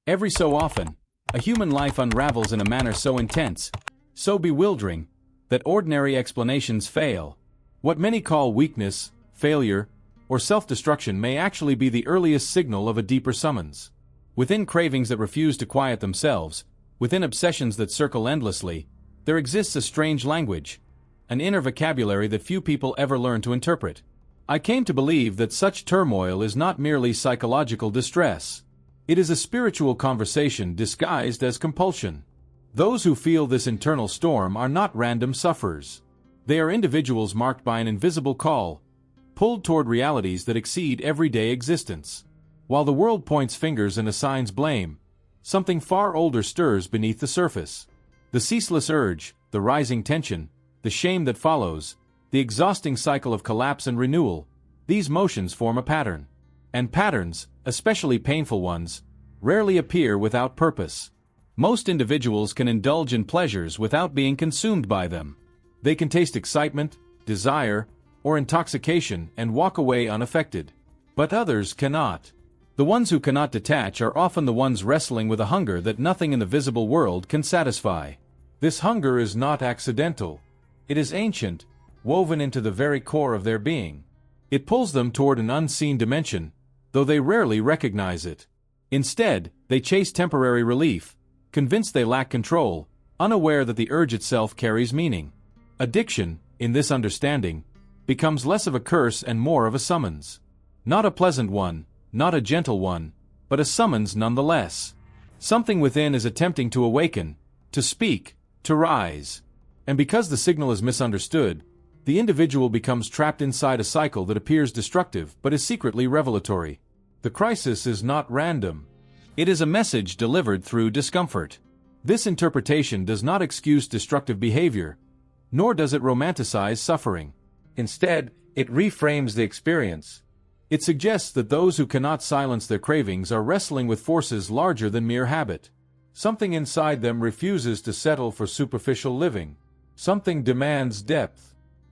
Every so often, a human life unravels in a manner so intense, so bewildering, that ordinary explanations fail. What many call weakness, failure, or self-destruction may actually be the earliest signal of a deeper summons. Within cravings that refuse to quiet themselves, within obsessions that circle endlessly, there exists a strange language, an inner vocabulary that few people ever learn to interpret. I came to believe that such turmoil is not merely psychological distress. It is a spiritual conversation disguised as compulsion. Those who feel this internal storm are not random sufferers. They are individuals marked by an invisible call, pulled toward realities that exceed everyday existence. While the world points fingers and assigns blame, something far older stirs beneath the surface. The ceaseless urge, the rising tension, the shame that follows, the exhausting cycle of collapse and renewal, these motions form a pattern. And patterns, especially painful ones, rarely appear without purpose. Most individuals can indulge in pleasures without being consumed by them. They can taste excitement, desire, or intoxication and walk away unaffected. But others cannot. The ones who cannot detach are often the ones wrestling with a hunger that nothing in the visible world can satisfy. This hunger is not accidental. It is ancient, woven into the very core of their being. It pulls them toward an unseen dimension, though they rarely recognize it. Instead, they chase temporary relief, convinced they lack control, unaware that the urge itself carries meaning. Addiction, in this understanding, becomes less of a curse and more of a summons. Not a pleasant one, not a gentle one, but a summons nonetheless. Something within is attempting to awaken, to speak, to rise. And because the signal is misunderstood, the individual becomes trapped inside a cycle that appears destructive but is secretly revelatory. The crisis is not random. It is a message delivered through discomfort. This interpretation does not excuse destructive behavior, nor does it romanticize suffering. Instead, it reframes the experience. It suggests that those who cannot silence their cravings are wrestling with forces larger than mere habit. Something inside them refuses to settle for superficial living. Something demands depth.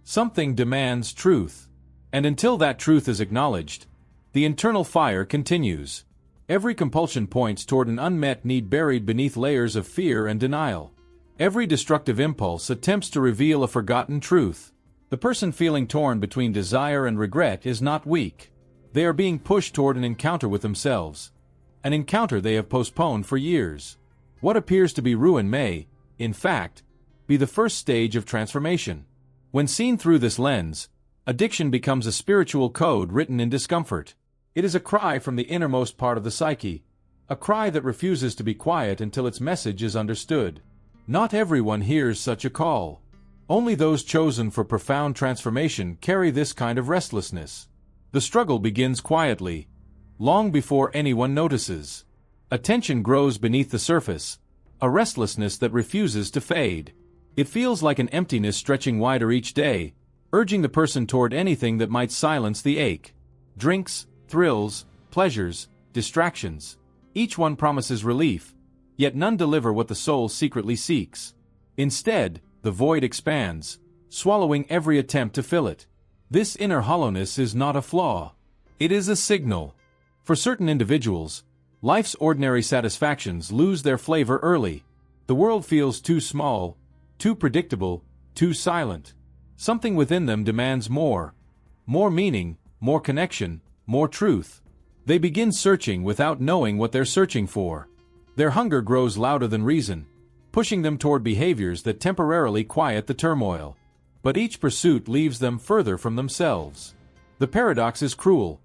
Something demands truth. And until that truth is acknowledged, the internal fire continues. Every compulsion points toward an unmet need buried beneath layers of fear and denial. Every destructive impulse attempts to reveal a forgotten truth. The person feeling torn between desire and regret is not weak. They are being pushed toward an encounter with themselves. An encounter they have postponed for years. What appears to be ruin may, in fact, be the first stage of transformation. When seen through this lens, addiction becomes a spiritual code written in discomfort. It is a cry from the innermost part of the psyche, a cry that refuses to be quiet until its message is understood. Not everyone hears such a call. Only those chosen for profound transformation carry this kind of restlessness. The struggle begins quietly, long before anyone notices. A tension grows beneath the surface, a restlessness that refuses to fade. It feels like an emptiness stretching wider each day, urging the person toward anything that might silence the ache. Drinks, thrills, pleasures, distractions. Each one promises relief, yet none deliver what the soul secretly seeks. Instead, the void expands, swallowing every attempt to fill it. This inner hollowness is not a flaw. It is a signal. For certain individuals, life's ordinary satisfactions lose their flavor early. The world feels too small, too predictable, too silent. Something within them demands more. More meaning, more connection, more truth. They begin searching without knowing what they're searching for. Their hunger grows louder than reason, pushing them toward behaviors that temporarily quiet the turmoil. But each pursuit leaves them further from themselves. The paradox is cruel.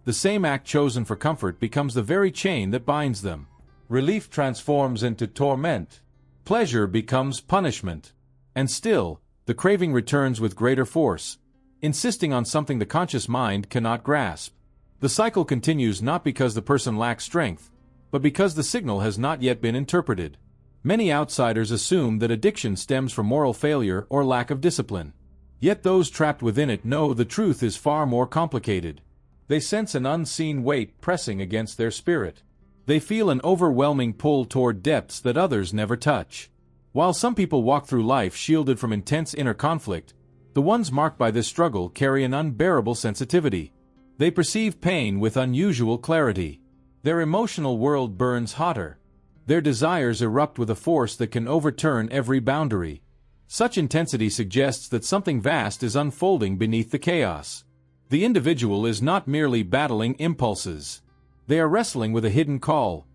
The same act chosen for comfort becomes the very chain that binds them. Relief transforms into torment. Pleasure becomes punishment. And still, the craving returns with greater force, insisting on something the conscious mind cannot grasp. The cycle continues not because the person lacks strength, but because the signal has not yet been interpreted. Many outsiders assume that addiction stems from moral failure or lack of discipline. Yet those trapped within it know the truth is far more complicated. They sense an unseen weight pressing against their spirit. They feel an overwhelming pull toward depths that others never touch. While some people walk through life shielded from intense inner conflict, the ones marked by this struggle carry an unbearable sensitivity. They perceive pain with unusual clarity. Their emotional world burns hotter. Their desires erupt with a force that can overturn every boundary. Such intensity suggests that something vast is unfolding beneath the chaos. The individual is not merely battling impulses. They are wrestling with a hidden call,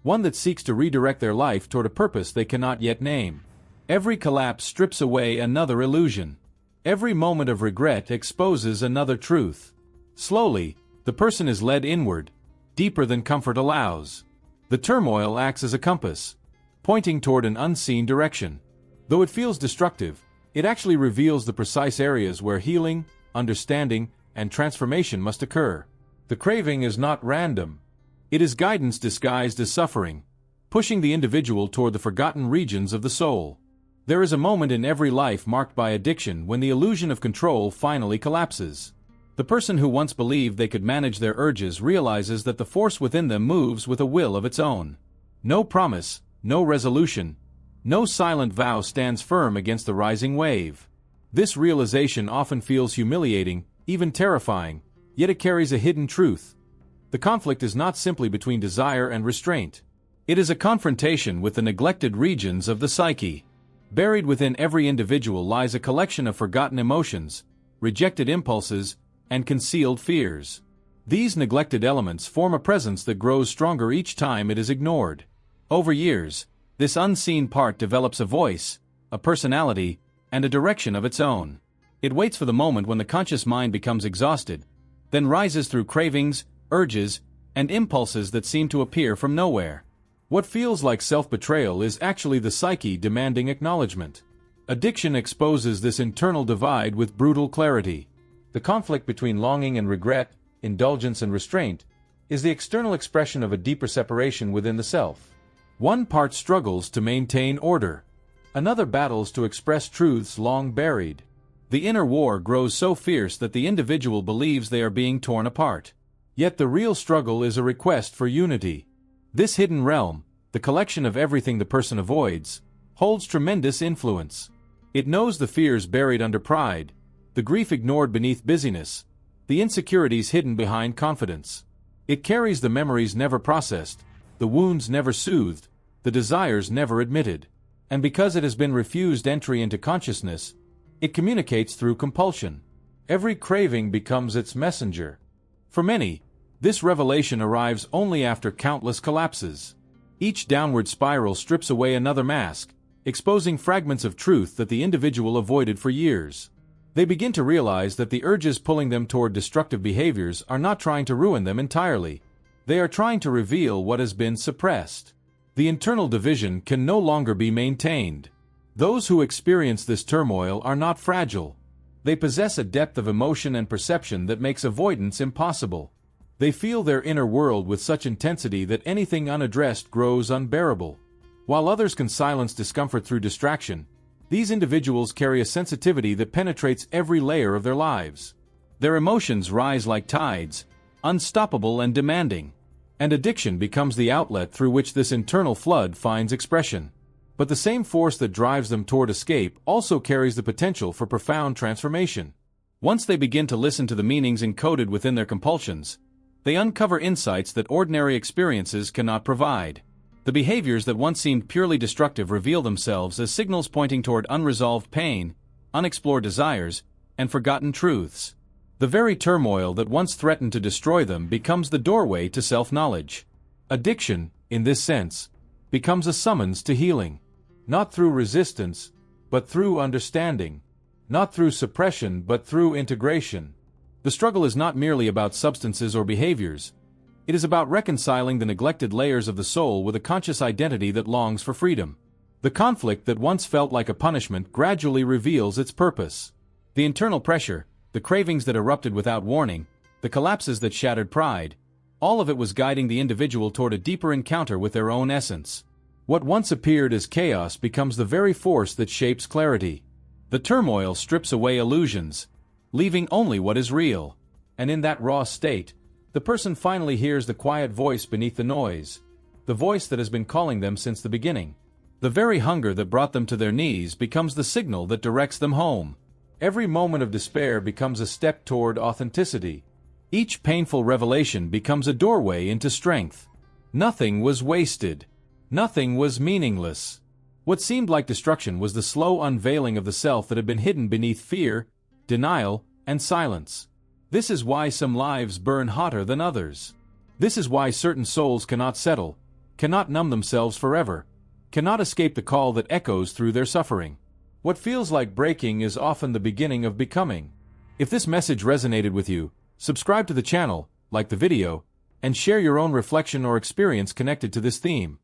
one that seeks to redirect their life toward a purpose they cannot yet name. Every collapse strips away another illusion. Every moment of regret exposes another truth. Slowly, the person is led inward, deeper than comfort allows. The turmoil acts as a compass, pointing toward an unseen direction. Though it feels destructive, it actually reveals the precise areas where healing, understanding, and transformation must occur. The craving is not random. It is guidance disguised as suffering, pushing the individual toward the forgotten regions of the soul. There is a moment in every life marked by addiction when the illusion of control finally collapses. The person who once believed they could manage their urges realizes that the force within them moves with a will of its own. No promise, no resolution, no silent vow stands firm against the rising wave. This realization often feels humiliating, even terrifying, yet it carries a hidden truth. The conflict is not simply between desire and restraint. It is a confrontation with the neglected regions of the psyche. Buried within every individual lies a collection of forgotten emotions, rejected impulses, and concealed fears. These neglected elements form a presence that grows stronger each time it is ignored. Over years, this unseen part develops a voice, a personality, and a direction of its own. It waits for the moment when the conscious mind becomes exhausted, then rises through cravings, urges, and impulses that seem to appear from nowhere. What feels like self-betrayal is actually the psyche demanding acknowledgment. Addiction exposes this internal divide with brutal clarity. The conflict between longing and regret, indulgence and restraint, is the external expression of a deeper separation within the self. One part struggles to maintain order. Another battles to express truths long buried. The inner war grows so fierce that the individual believes they are being torn apart. Yet the real struggle is a request for unity. This hidden realm, the collection of everything the person avoids, holds tremendous influence. It knows the fears buried under pride, the grief ignored beneath busyness, the insecurities hidden behind confidence. It carries the memories never processed, the wounds never soothed, the desires never admitted. And because it has been refused entry into consciousness, it communicates through compulsion. Every craving becomes its messenger. For many, this revelation arrives only after countless collapses. Each downward spiral strips away another mask, exposing fragments of truth that the individual avoided for years. They begin to realize that the urges pulling them toward destructive behaviors are not trying to ruin them entirely. They are trying to reveal what has been suppressed. The internal division can no longer be maintained. Those who experience this turmoil are not fragile. They possess a depth of emotion and perception that makes avoidance impossible. They feel their inner world with such intensity that anything unaddressed grows unbearable. While others can silence discomfort through distraction, these individuals carry a sensitivity that penetrates every layer of their lives. Their emotions rise like tides, unstoppable and demanding. And addiction becomes the outlet through which this internal flood finds expression. But the same force that drives them toward escape also carries the potential for profound transformation. Once they begin to listen to the meanings encoded within their compulsions, they uncover insights that ordinary experiences cannot provide. The behaviors that once seemed purely destructive reveal themselves as signals pointing toward unresolved pain, unexplored desires, and forgotten truths. The very turmoil that once threatened to destroy them becomes the doorway to self-knowledge. Addiction, in this sense, becomes a summons to healing. Not through resistance, but through understanding. Not through suppression, but through integration. The struggle is not merely about substances or behaviors. It is about reconciling the neglected layers of the soul with a conscious identity that longs for freedom. The conflict that once felt like a punishment gradually reveals its purpose. The internal pressure, the cravings that erupted without warning, the collapses that shattered pride, all of it was guiding the individual toward a deeper encounter with their own essence. What once appeared as chaos becomes the very force that shapes clarity. The turmoil strips away illusions, leaving only what is real. And in that raw state, the person finally hears the quiet voice beneath the noise, the voice that has been calling them since the beginning. The very hunger that brought them to their knees becomes the signal that directs them home. Every moment of despair becomes a step toward authenticity. Each painful revelation becomes a doorway into strength. Nothing was wasted. Nothing was meaningless. What seemed like destruction was the slow unveiling of the self that had been hidden beneath fear, denial, and silence. This is why some lives burn hotter than others. This is why certain souls cannot settle, cannot numb themselves forever, cannot escape the call that echoes through their suffering. What feels like breaking is often the beginning of becoming. If this message resonated with you, subscribe to the channel, like the video, and share your own reflection or experience connected to this theme.